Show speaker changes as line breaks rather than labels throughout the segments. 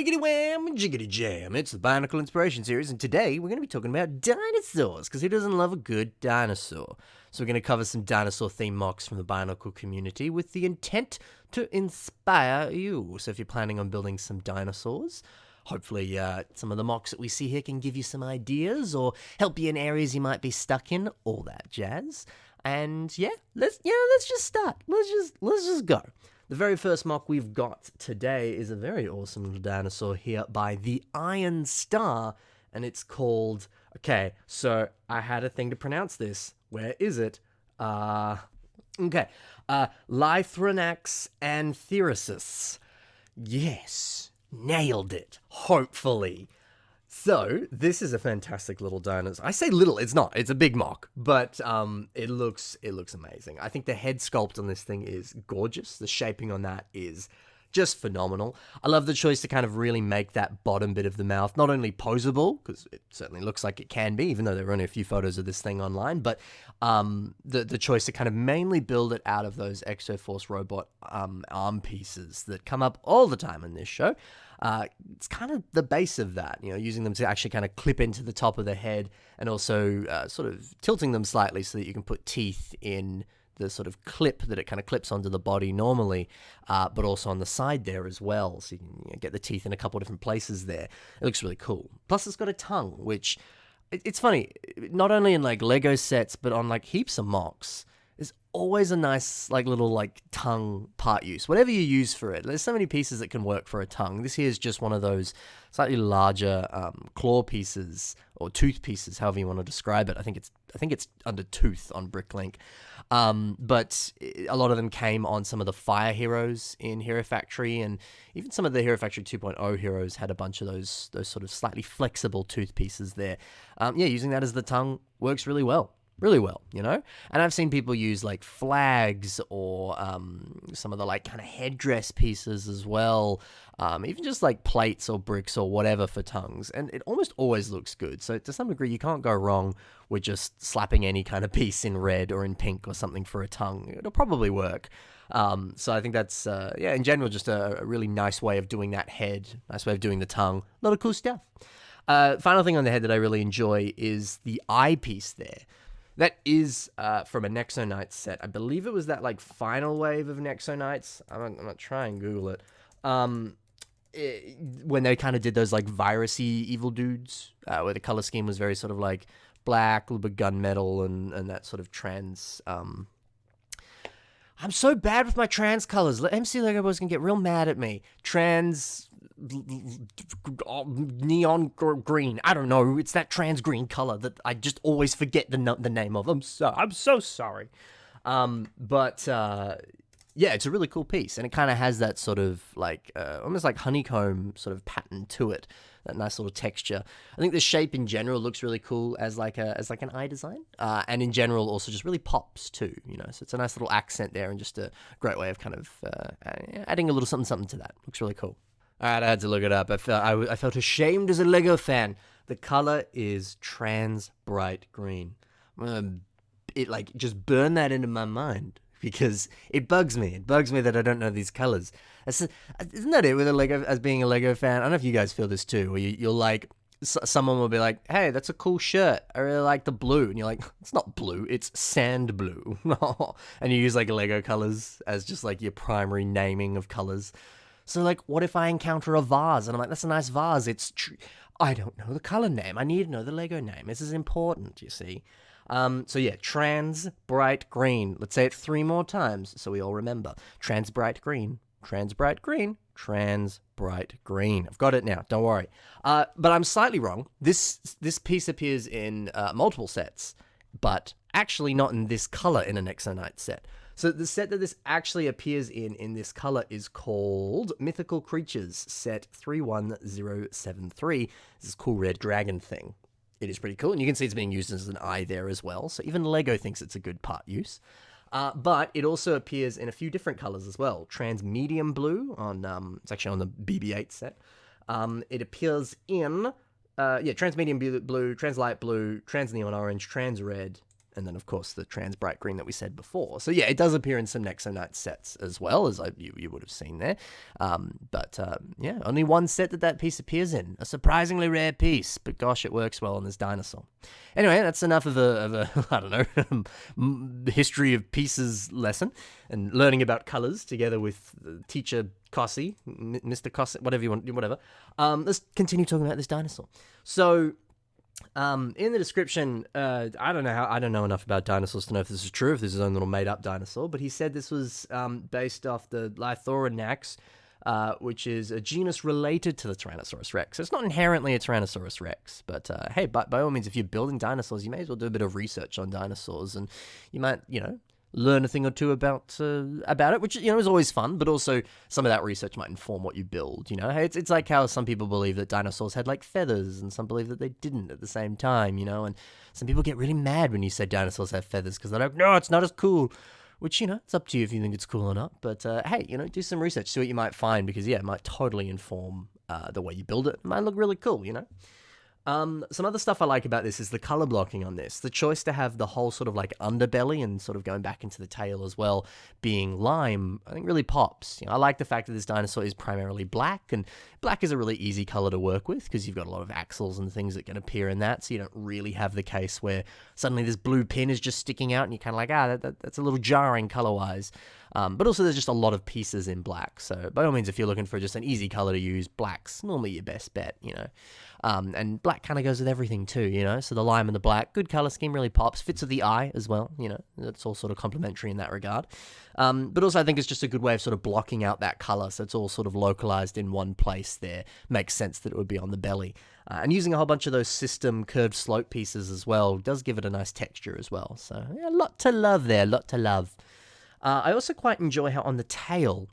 wiggity wham, jiggity jam. It's the Bionicle Inspiration Series, and today we're going to be talking about dinosaurs, because who doesn't love a good dinosaur? So we're going to cover some dinosaur-themed mocks from the Bionicle community with the intent to inspire you. So if you're planning on building some dinosaurs, hopefully some of the mocks that we see here can give you some ideas or help you in areas you might be stuck in, all that jazz. And yeah, let's just start. Let's just go. The very first mock we've got today is a very awesome little dinosaur here by the Iron Star, and it's called, okay, so I had a thing to pronounce this. Where is it? Lythronax An-thera-sis. Yes, nailed it, hopefully. So, this is a fantastic little dinosaur. I say little, it's not. It's a big mock, but it looks amazing. I think the head sculpt on this thing is gorgeous. The shaping on that is just phenomenal. I love the choice to kind of really make that bottom bit of the mouth not only posable, because it certainly looks like it can be, even though there are only a few photos of this thing online, but the choice to kind of mainly build it out of those Exoforce robot arm pieces that come up all the time in this show. It's kind of the base of that, using them to actually kind of clip into the top of the head and also sort of tilting them slightly so that you can put teeth in the sort of clip that it kind of clips onto the body normally, but also on the side there as well. So you can get the teeth in a couple of different places there. It looks really cool. Plus it's got a tongue, which it's funny, not only in like Lego sets, but on like heaps of mocks. There's always a nice like little like tongue part use, whatever you use for it. There's so many pieces that can work for a tongue. This here is just one of those slightly larger claw pieces or tooth pieces, however you want to describe it. I think it's under tooth on Bricklink. But a lot of them came on some of the fire heroes in Hero Factory, and even some of the Hero Factory 2.0 heroes had a bunch of those sort of slightly flexible tooth pieces there. Using that as the tongue works really well. Really well, And I've seen people use like flags or some of the like kind of headdress pieces as well, even just like plates or bricks or whatever for tongues, and it almost always looks good. So to some degree, you can't go wrong with just slapping any kind of piece in red or in pink or something for a tongue. It'll probably work. So I think that's, in general, just a really nice way of doing that head, nice way of doing the tongue. A lot of cool stuff. Final thing on the head that I really enjoy is the eye piece there. That is from a Nexo Knights set. I believe it was that like final wave of Nexo Knights. I'm not trying to Google it. When they kind of did those like virusy evil dudes, where the color scheme was very sort of like black, a little bit gunmetal, and that sort of trans. I'm so bad with my trans colors. MC Lego Boys can get real mad at me. Trans neon green. I don't know. It's that trans green color that I just always forget the name of. I'm so sorry. It's a really cool piece, and it kind of has that sort of like almost like honeycomb sort of pattern to it. That nice little texture. I think the shape in general looks really cool as like an eye design, and in general also just really pops too. So it's a nice little accent there, and just a great way of kind of adding a little something to that. Looks really cool. All right, I had to look it up. I felt ashamed as a Lego fan. The color is trans bright green. It like just burned that into my mind because it bugs me. It bugs me that I don't know these colors. Isn't that it with a Lego, as being a Lego fan? I don't know if you guys feel this too, where you'll like, someone will be like, hey, that's a cool shirt. I really like the blue. And you're like, it's not blue, it's sand blue. And you use like Lego colors as just like your primary naming of colors. So, like, what if I encounter a vase and I'm like, that's a nice vase. I don't know the color name. I need to know the Lego name. This is important, you see. Trans bright green. Let's say it 3 more times so we all remember. Trans bright green. Trans bright green. Trans bright green. I've got it now. Don't worry. But I'm slightly wrong. This piece appears in multiple sets, but actually not in this color in an Nexo Knights set. So the set that this actually appears in this color is called Mythical Creatures, set 31073. This is a cool red dragon thing. It is pretty cool, and you can see it's being used as an eye there as well, so even Lego thinks it's a good part use. But it also appears in a few different colors as well. Trans medium blue, it's actually on the BB-8 set. It appears in, trans medium blue, trans light blue, trans neon orange, trans red, and then of course the trans bright green that we said before. So yeah, it does appear in some Nexo-Knight sets as well, as you would have seen there. Yeah, only one set that piece appears in. A surprisingly rare piece, but gosh, it works well on this dinosaur. Anyway, that's enough of a I don't know, history of pieces lesson and learning about colors together with teacher Cossy, Mr. Cossy, whatever you want, whatever. Let's continue talking about this dinosaur. So, in the description, I don't know enough about dinosaurs to know if this is true, if this is his own little made-up dinosaur, but he said this was based off the Lie-throw-nax, which is a genus related to the Tyrannosaurus rex. So it's not inherently a Tyrannosaurus rex, but hey, by all means, if you're building dinosaurs, you may as well do a bit of research on dinosaurs, and you might, learn a thing or two about it, which, is always fun, but also some of that research might inform what you build, Hey, it's like how some people believe that dinosaurs had, like, feathers, and some believe that they didn't at the same time, and some people get really mad when you say dinosaurs have feathers, because they're like, no, it's not as cool, which, it's up to you if you think it's cool or not, but, hey, do some research, see what you might find, because, yeah, it might totally inform the way you build it. It might look really cool, Some other stuff I like about this is the color blocking on this. The choice to have the whole sort of like underbelly and sort of going back into the tail as well being lime, I think really pops. I like the fact that this dinosaur is primarily black, and black is a really easy color to work with because you've got a lot of axles and things that can appear in that, so you don't really have the case where suddenly this blue pin is just sticking out and you're kind of like, that's a little jarring color-wise. But also there's just a lot of pieces in black, so by all means, if you're looking for just an easy color to use, black's normally your best bet, and black kind of goes with everything too, so the lime and the black, good color scheme, really pops, fits with the eye as well, it's all sort of complementary in that regard. But also I think it's just a good way of sort of blocking out that color, so it's all sort of localized in one place there. Makes sense that it would be on the belly. And using a whole bunch of those system curved slope pieces as well does give it a nice texture as well, so yeah, a lot to love there, I also quite enjoy how on the tail,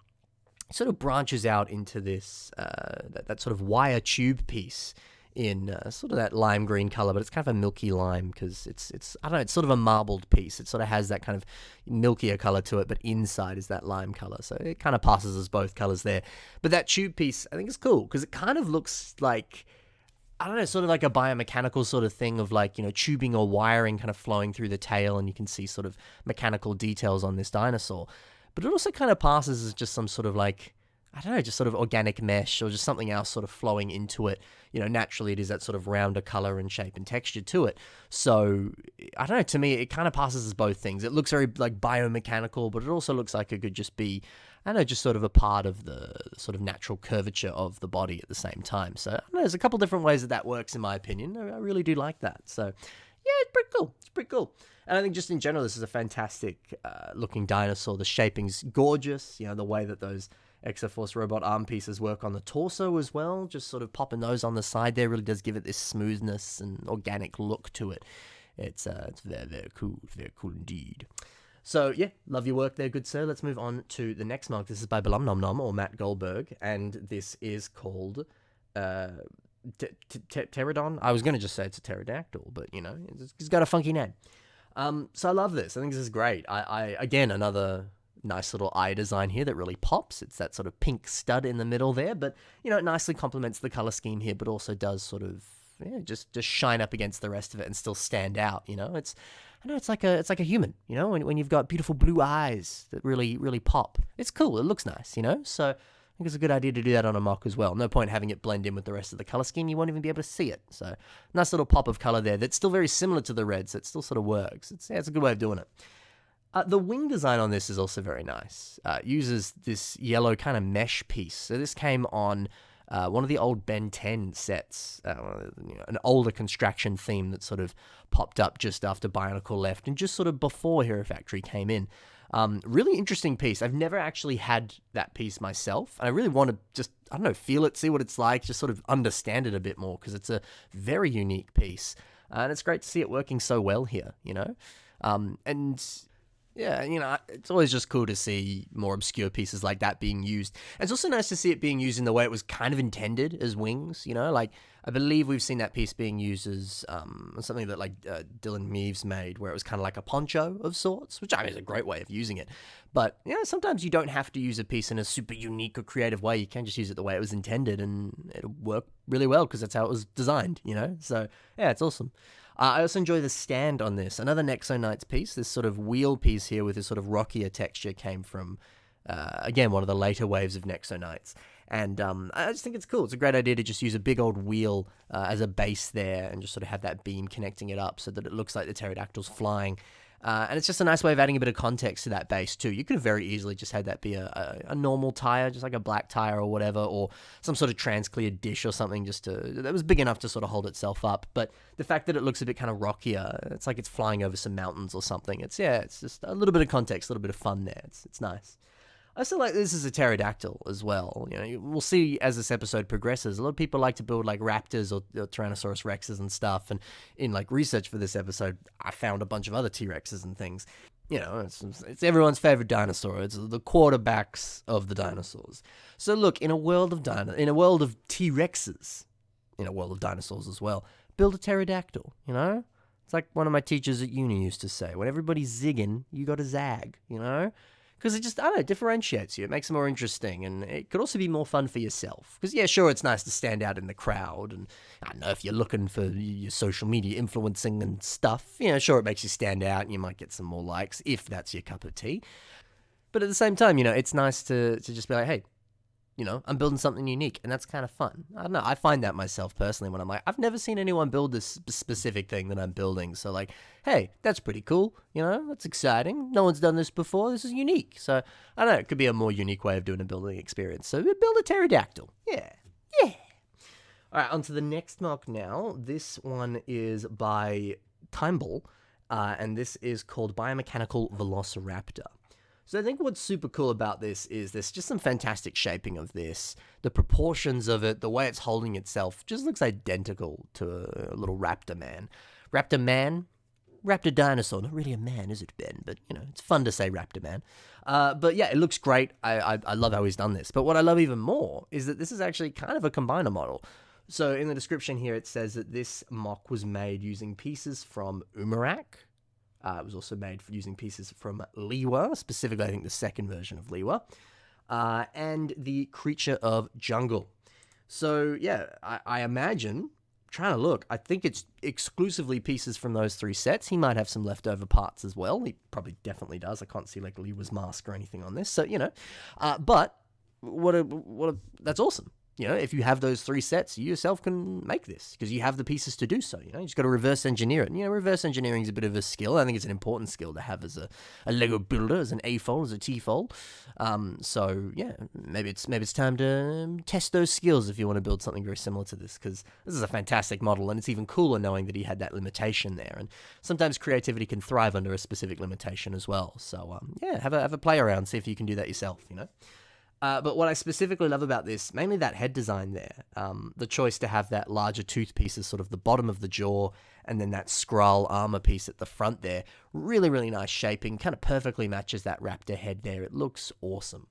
it sort of branches out into this, that sort of wire tube piece in sort of that lime green color, but it's kind of a milky lime because it's I don't know, it's sort of a marbled piece. It sort of has that kind of milkier color to it, but inside is that lime color. So it kind of passes as both colors there. But that tube piece, I think is cool because it kind of looks like, I don't know, sort of like a biomechanical sort of thing of like, tubing or wiring kind of flowing through the tail, and you can see sort of mechanical details on this dinosaur. But it also kind of passes as just some sort of like, I don't know, just sort of organic mesh or just something else sort of flowing into it. Naturally it is that sort of rounder color and shape and texture to it. So, I don't know, to me, it kind of passes as both things. It looks very like biomechanical, but it also looks like it could just be, I don't know, just sort of a part of the sort of natural curvature of the body at the same time. So, I don't know, there's a couple different ways that works in my opinion. I really do like that. So, yeah, it's pretty cool. And I think just in general, this is a fantastic looking dinosaur. The shaping's gorgeous. The way that those Exoforce robot arm pieces work on the torso as well, just sort of popping those on the side there really does give it this smoothness and organic look to it. It's very, very cool indeed. So yeah, love your work there, good sir. Let's move on to the next mark. This is by Ballom Nom Nom, or Matt Goldberg, and this is called Pteranodon. I was going to just say it's a pterodactyl, but it's got a funky name. So I love this. I think this is great. I again, another nice little eye design here that really pops. It's that sort of pink stud in the middle there, but it nicely complements the color scheme here, but also does sort of just shine up against the rest of it and still stand out. It's like a human. When you've got beautiful blue eyes that really pop. It's cool. It looks nice. So I think it's a good idea to do that on a mock as well. No point having it blend in with the rest of the color scheme. You won't even be able to see it. So nice little pop of color there. That's still very similar to the red, so it still sort of works. It's a good way of doing it. The wing design on this is also very nice. It uses this yellow kind of mesh piece. So this came on one of the old Ben 10 sets, an older construction theme that sort of popped up just after Bionicle left and just sort of before Hero Factory came in. Really interesting piece. I've never actually had that piece myself. And I really want to just, I don't know, feel it, see what it's like, just sort of understand it a bit more because it's a very unique piece. And it's great to see it working so well here, and yeah, it's always just cool to see more obscure pieces like that being used. And it's also nice to see it being used in the way it was kind of intended as wings, like I believe we've seen that piece being used as something that like Dylan Meaves made, where it was kind of like a poncho of sorts, which I mean is a great way of using it. But sometimes you don't have to use a piece in a super unique or creative way. You can just use it the way it was intended and it'll work really well because that's how it was designed, So yeah, it's awesome. I also enjoy the stand on this. Another Nexo piece, this sort of wheel piece here with this sort of rockier texture came from, again, one of the later waves of Nexo. And I just think it's cool. It's a great idea to just use a big old wheel as a base there and just sort of have that beam connecting it up so that it looks like the pterodactyl's flying. And it's just a nice way of adding a bit of context to that base too. You could have very easily just had that be a normal tire, just like a black tire or whatever, or some sort of trans-clear dish or something that was big enough to sort of hold itself up. But the fact that it looks a bit kind of rockier, it's like it's flying over some mountains or something. It's just a little bit of context, a little bit of fun there. It's nice. I also like this as a pterodactyl as well. We'll see as this episode progresses. A lot of people like to build like raptors or Tyrannosaurus rexes and stuff. And in like research for this episode, I found a bunch of other T-Rexes and things. It's everyone's favorite dinosaur. It's the quarterbacks of the dinosaurs. So look, in a world of T-Rexes, in a world of dinosaurs as well, build a pterodactyl. It's like one of my teachers at uni used to say: when everybody's zigging, you got to zag. Because it just, I don't know, differentiates you. It makes it more interesting, and it could also be more fun for yourself. Because, yeah, sure, it's nice to stand out in the crowd, and I don't know, if you're looking for your social media influencing and stuff, sure, it makes you stand out, and you might get some more likes, if that's your cup of tea. But at the same time, it's nice to just be like, hey, I'm building something unique, and that's kind of fun. I don't know, I find that myself personally when I'm like, I've never seen anyone build this specific thing that I'm building, so like, hey, that's pretty cool, that's exciting, no one's done this before, this is unique, so, I don't know, it could be a more unique way of doing a building experience, so build a pterodactyl, yeah. Alright, on to the next mark now. This one is by Timebal, and this is called Biomechanical Velociraptor. So I think what's super cool about this is there's just some fantastic shaping of this. The proportions of it, the way it's holding itself, just looks identical to a little raptor man. Raptor dinosaur. Not really a man, is it, Ben? But, it's fun to say raptor man. But yeah, it looks great. I love how he's done this. But what I love even more is that this is actually kind of a combiner model. So in the description here, it says that this mock was made using pieces from Umarak. It was also made using pieces from Liwa, specifically I think the second version of Liwa, and the Creature of Jungle. So yeah, I imagine, trying to look, I think it's exclusively pieces from those three sets. He might have some leftover parts as well. He probably definitely does. I can't see like Liwa's mask or anything on this. So, but that's awesome. If you have those three sets, you yourself can make this because you have the pieces to do so. You just got to reverse engineer it. Reverse engineering is a bit of a skill. I think it's an important skill to have as a Lego builder, as an A-fold, as a T-fold. So yeah, maybe it's time to test those skills if you want to build something very similar to this, because this is a fantastic model, and it's even cooler knowing that he had that limitation there. And sometimes creativity can thrive under a specific limitation as well. So yeah, have a play around, see if you can do that yourself. But what I specifically love about this, mainly that head design there, the choice to have that larger tooth piece as sort of the bottom of the jaw, and then that scroll armor piece at the front there, really, really nice shaping, kind of perfectly matches that raptor head there. It looks awesome.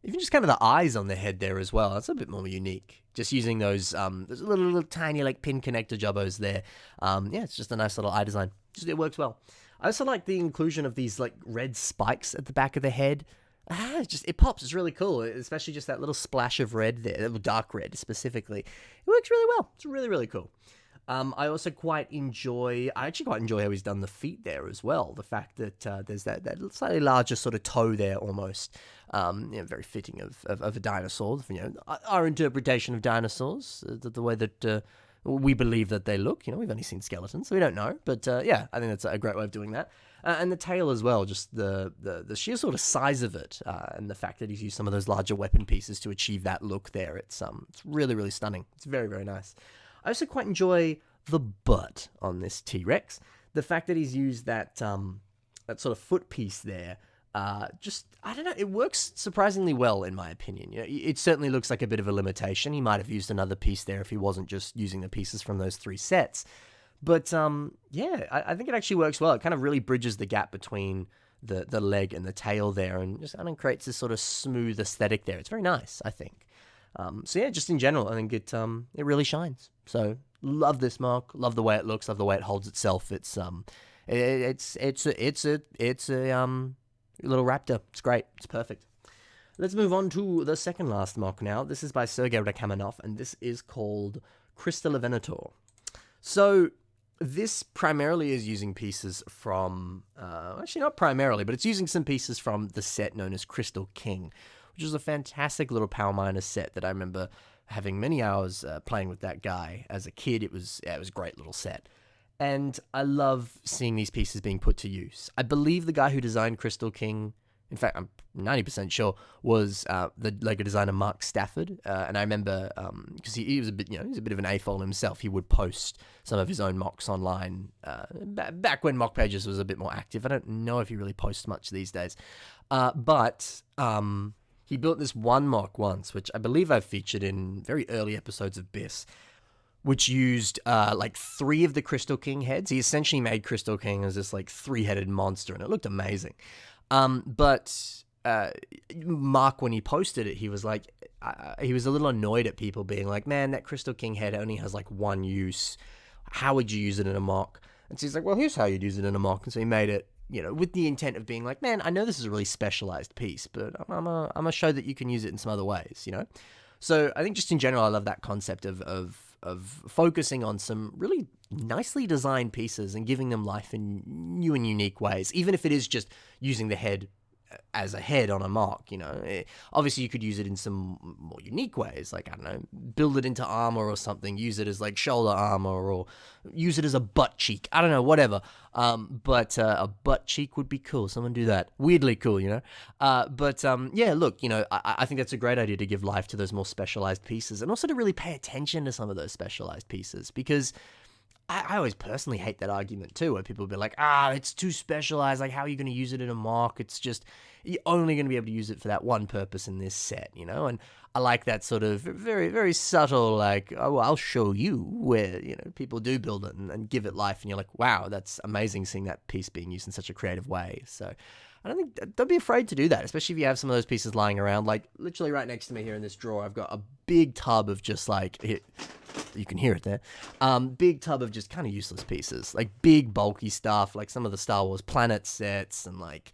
Even just kind of the eyes on the head there as well, that's a bit more unique. Just using those little tiny like pin connector jobbos there. Yeah, it's just a nice little eye design. It works well. I also like the inclusion of these like red spikes at the back of the head. It pops. It's really cool, especially just that little splash of red there, dark red specifically. It works really well. It's really, really cool. I actually quite enjoy how he's done the feet there as well. The fact that there's that slightly larger sort of toe there almost, very fitting of a dinosaur. Our interpretation of dinosaurs, the way that we believe that they look. We've only seen skeletons, so we don't know. But yeah, I think that's a great way of doing that. And the tail as well, just the sheer sort of size of it, and the fact that he's used some of those larger weapon pieces to achieve that look there. It's really, really stunning. It's very, very nice. I also quite enjoy the butt on this T-Rex. The fact that he's used that sort of foot piece there, I don't know, it works surprisingly well in my opinion. It certainly looks like a bit of a limitation. He might have used another piece there if he wasn't just using the pieces from those three sets. But yeah, I think it actually works well. It kind of really bridges the gap between the leg and the tail there, and just creates this sort of smooth aesthetic there. It's very nice, I think. So yeah, just in general, I think it really shines. So love this mark, love the way it looks, love the way it holds itself. It's a little raptor. It's great. It's perfect. Let's move on to the second last mark now. This is by Sergei Rahkmaninoff, and this is called Crystallovenator. So This primarily is using pieces from, actually not primarily, but it's using some pieces from the set known as Crystal King, which is a fantastic little Power Miner set that I remember having many hours playing with that guy as a kid. It was a great little set. And I love seeing these pieces being put to use. I believe the guy who designed Crystal King, in fact, I'm 90% sure, was the LEGO designer Mark Stafford. And I remember, because he was a bit, he's a bit of an AFOL himself, he would post some of his own mocks online back when Mock Pages was a bit more active. I don't know if he really posts much these days. But he built this one mock once, which I believe I've featured in very early episodes of Biss, which used like 3 of the Crystal King heads. He essentially made Crystal King as this like 3-headed monster, and it looked amazing. But Mark, when he posted it, he was like, he was a little annoyed at people being like, man, that Crystal King head only has like one use. How would you use it in a mock? And so he's like, well, here's how you'd use it in a mock. And so he made it, with the intent of being like, man, I know this is a really specialized piece, but I'm gonna show that you can use it in some other ways, So I think just in general, I love that concept of focusing on some really nicely designed pieces and giving them life in new and unique ways, even if it is just using the head as a head on a mock. Obviously you could use it in some more unique ways, like, I don't know, build it into armor or something, use it as like shoulder armor, or use it as a butt cheek, I don't know, whatever. But a butt cheek would be cool. Someone do that. Weirdly cool, yeah, look, I think that's a great idea to give life to those more specialized pieces, and also to really pay attention to some of those specialized pieces, because I always personally hate that argument too, where people will be like, it's too specialized, like, how are you going to use it in a mock? It's just, you're only going to be able to use it for that one purpose in this set, And I like that sort of very, very subtle, like, oh, I'll show you where, people do build it and give it life, and you're like, wow, that's amazing seeing that piece being used in such a creative way. So don't be afraid to do that, especially if you have some of those pieces lying around. Like, literally right next to me here in this drawer, I've got a big tub of just like, you can hear it there, big tub of just kind of useless pieces, like big bulky stuff, like some of the Star Wars planet sets, and like,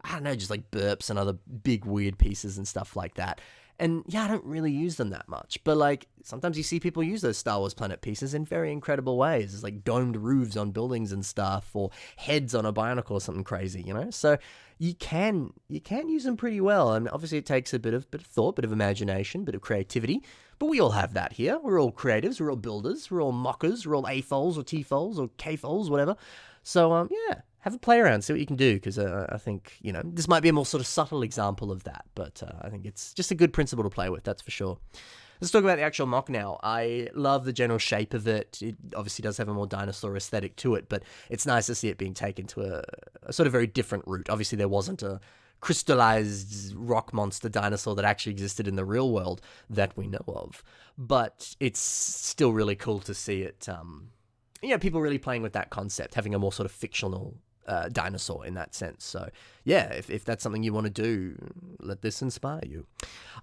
I don't know, just like burps and other big weird pieces and stuff like that. And yeah, I don't really use them that much, but like sometimes you see people use those Star Wars planet pieces in very incredible ways. It's like domed roofs on buildings and stuff, or heads on a Bionicle or something crazy, So you can use them pretty well. And obviously it takes a bit of thought, bit of imagination, bit of creativity, but we all have that here. We're all creatives, we're all builders, we're all mockers, we're all A-fols or T-fols or K-fols, whatever. So yeah, have a play around, see what you can do, because I think, this might be a more sort of subtle example of that, but I think it's just a good principle to play with, that's for sure. Let's talk about the actual mock now. I love the general shape of it. It obviously does have a more dinosaur aesthetic to it, but it's nice to see it being taken to a sort of very different route. Obviously, there wasn't a crystallized rock monster dinosaur that actually existed in the real world that we know of, but it's still really cool to see it, people really playing with that concept, having a more sort of fictional dinosaur in that sense. So yeah, if that's something you want to do, let this inspire you.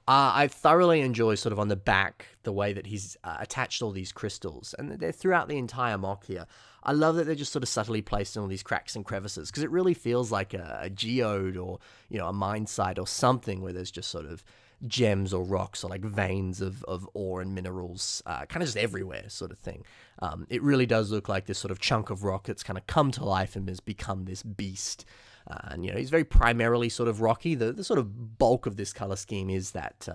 I thoroughly enjoy sort of on the back the way that he's attached all these crystals, and they're throughout the entire mock here. I love that they're just sort of subtly placed in all these cracks and crevices, because it really feels like a geode or a mine site or something, where there's just sort of gems or rocks or like veins of ore and minerals kind of just everywhere sort of thing. It really does look like this sort of chunk of rock that's kind of come to life and has become this beast. And he's very primarily sort of rocky. The sort of bulk of this color scheme is that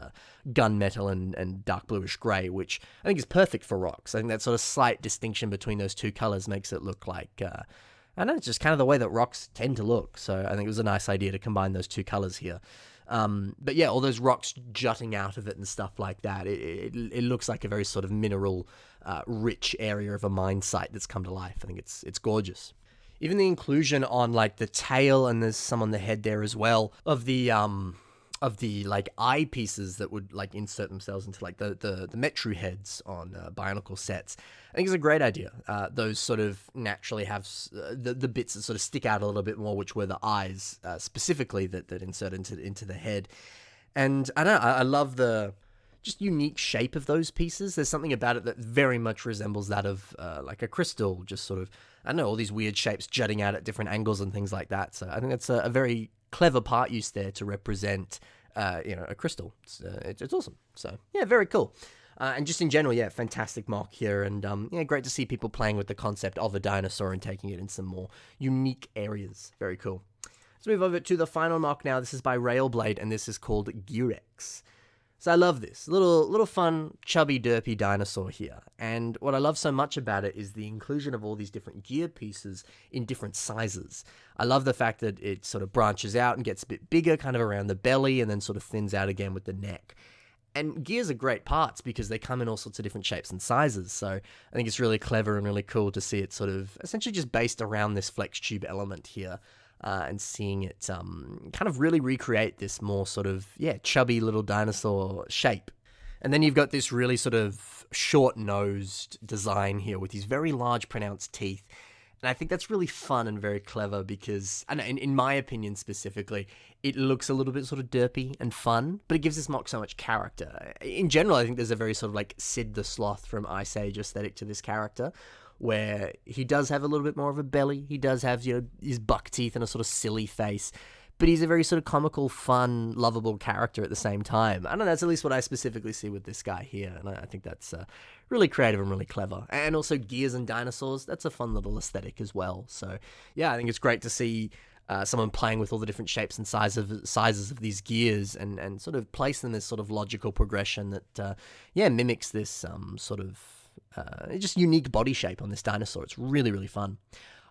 gunmetal and dark bluish gray, which I think is perfect for rocks. I think that sort of slight distinction between those two colors makes it look like I don't know, it's just kind of the way that rocks tend to look. So I think it was a nice idea to combine those two colors here. But yeah, all those rocks jutting out of it and stuff like that, it looks like a very sort of mineral rich area of a mine site that's come to life. I think it's gorgeous. Even the inclusion on like the tail, and there's some on the head there as well, of the like eye pieces that would like insert themselves into like the Metru heads on Bionicle sets. I think it's a great idea. Those sort of naturally have the bits that sort of stick out a little bit more, which were the eyes specifically that insert into the head. And I don't know, I love the just unique shape of those pieces. There's something about it that very much resembles that of like a crystal, just sort of, I don't know, all these weird shapes jutting out at different angles and things like that. So I think that's a very clever part use there to represent, a crystal. It's awesome. So yeah, very cool. And just in general, yeah, fantastic mock here, and yeah, great to see people playing with the concept of a dinosaur and taking it in some more unique areas. Very cool. Let's move over to the final mock now. This is by Railblade, and this is called Gearex. So I love this. Little fun, chubby, derpy dinosaur here. And what I love so much about it is the inclusion of all these different gear pieces in different sizes. I love the fact that it sort of branches out and gets a bit bigger, kind of around the belly, and then sort of thins out again with the neck. And gears are great parts because they come in all sorts of different shapes and sizes. So I think it's really clever and really cool to see it sort of essentially just based around this flex tube element here. And seeing it kind of really recreate this more sort of, yeah, chubby little dinosaur shape. And then you've got this really sort of short-nosed design here with these very large pronounced teeth. And I think that's really fun and very clever because, and in my opinion specifically, it looks a little bit sort of derpy and fun, but it gives this mock so much character. In general, I think there's a very sort of like Sid the Sloth from Ice Age aesthetic to this character, where he does have a little bit more of a belly. He does have, you know, his buck teeth and a sort of silly face, but he's a very sort of comical, fun, lovable character at the same time. I don't know, that's at least what I specifically see with this guy here, and I think that's really creative and really clever. And also gears and dinosaurs, that's a fun little aesthetic as well. So yeah, I think it's great to see someone playing with all the different shapes and sizes of these gears and sort of place them as sort of logical progression that, yeah, mimics this sort of just unique body shape on this dinosaur. It's really, really fun.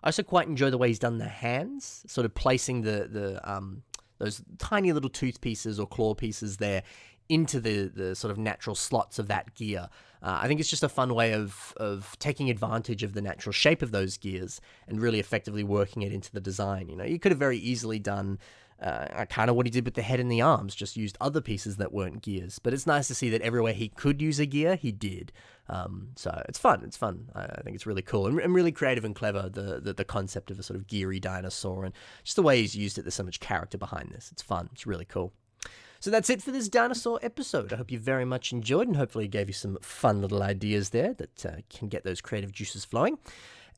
I also quite enjoy the way he's done the hands, sort of placing those tiny little tooth pieces or claw pieces there into the sort of natural slots of that gear. I think it's just a fun way of taking advantage of the natural shape of those gears and really effectively working it into the design. You know, you could have very easily done kind of what he did with the head and the arms, just used other pieces that weren't gears. But it's nice to see that everywhere he could use a gear, he did. So it's fun. It's fun. I think it's really cool and really creative and clever, the concept of a sort of geary dinosaur and just the way he's used it. There's so much character behind this. It's fun. It's really cool. So that's it for this dinosaur episode. I hope you very much enjoyed and hopefully it gave you some fun little ideas there that can get those creative juices flowing.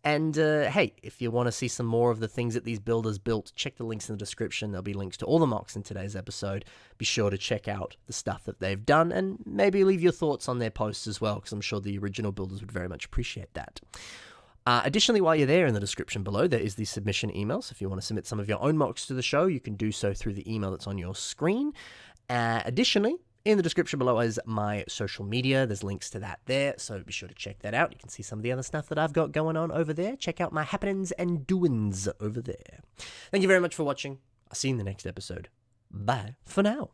And hey, if you want to see some more of the things that these builders built, check the links in the description. There'll be links to all the mocks in today's episode. Be sure to check out the stuff that they've done and maybe leave your thoughts on their posts as well, because I'm sure the original builders would very much appreciate that. Additionally, while you're there, in the description below, there is the submission email. So if you want to submit some of your own mocks to the show, you can do so through the email that's on your screen. Additionally, in the description below is my social media. There's links to that there, so be sure to check that out. You can see some of the other stuff that I've got going on over there. Check out my happenings and doings over there. Thank you very much for watching. I'll see you in the next episode. Bye for now.